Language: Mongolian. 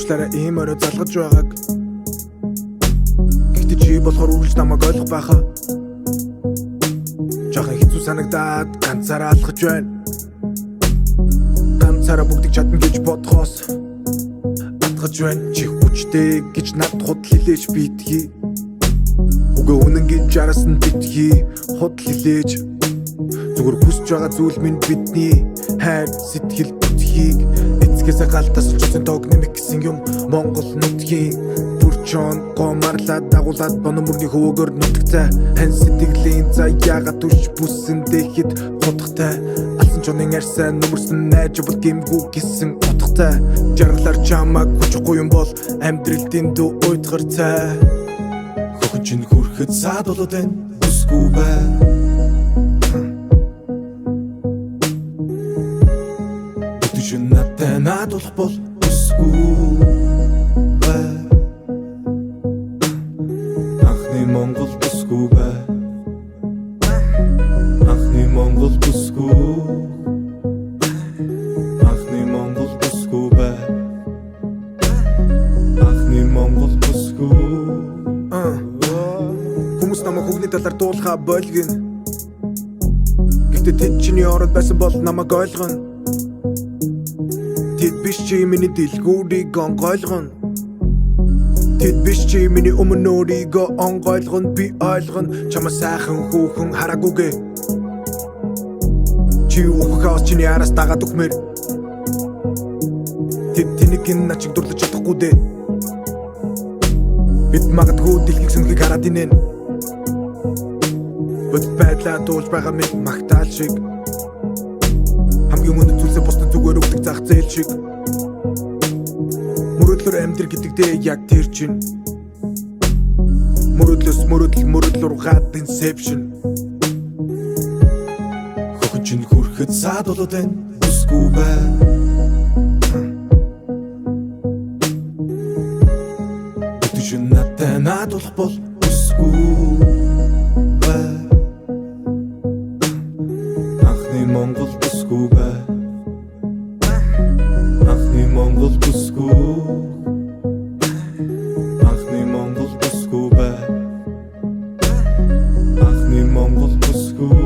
Уучлаарай ийм орой залгаж байгааг. Гэхдээ чи болохоор үргэлж намайг ойлгох байхаа. Жаахан хэцүү санагдаад ганцаараа алхаж байна. Ганцаараа бүгдийг чадна гэж бодхоос атгаж байна. Чи хүчтэй гэж над худал хилээж битгий. Үгүй үнэн гэж жарсан битгий. Худал хилээж зүгээр хүсэж байгаа зүйл минь бидний хайр сэтгэл бүтхийг эцгээсээ галтаас олчихсан дог нэмэх гэсэн юм. Монгол нутгийн бүрчон гомарлаад дагуулад боно мөрний хөөгөр нутагтай хан сэтгэлийн заяагаа түш бүссэн дэхэд хутгатай алсан чонын арьсаа нүмерсэн найж бол гимгүү гисэн утгатай жаргалаар чамаг хүчгүй юм бол амьдралдын дүү уйтгар цай хөхөн чинь хүрэхэд саад болоод байна бүсгүй бай. Надтай надуулах бол бүсгүй бай. Анхны Монгол бүсгүй бай. Анхны Монгол бүсгүй. Анхны Монгол бүсгүй бай. Анхны Монгол бүсгүй. Хүмүүс намайг хүүгний талаар дуулахаа болгоно. Гэхдээ тэд чиний ороод байсан бол намайг ойлгоно. Тэд биш чи миний дэлгүүрийг онгойлгоно. Тэд биш чи миний өмнө өөрийгөө онгойлгоно. Би ойлгоно чамаа сайхан хүүхэн хараагүйгээ. Чи ухахаас чиний араас дагаад өгмөр. Тэд тэнийг начиг дурлаж чадахгүй дээ. Бид магадгүй дэлхийг сүнхийг хараад инээ. Бод байдлаа дуулж байгаа мэд магтаал шиг. Хамгийн өндөр зүйлсээ бусдад зүгээр өгдөг зах зээл шиг. Мөрөдлөөр амьдрал гэдэгдээ яг тэр чинь. Мөрөдлөөр гад инсепшн. Хөхөн чинь хүрэхэд саад болоод байна бүсгүй бай. Өтөшин надтай надуулах бол бүсгүй бай. Анхны Монгол бүсгүй бай. Анхны Монгол бүсгүй. Анхны Монгол бүсгүй бай. Анхны Монгол бүсгүй.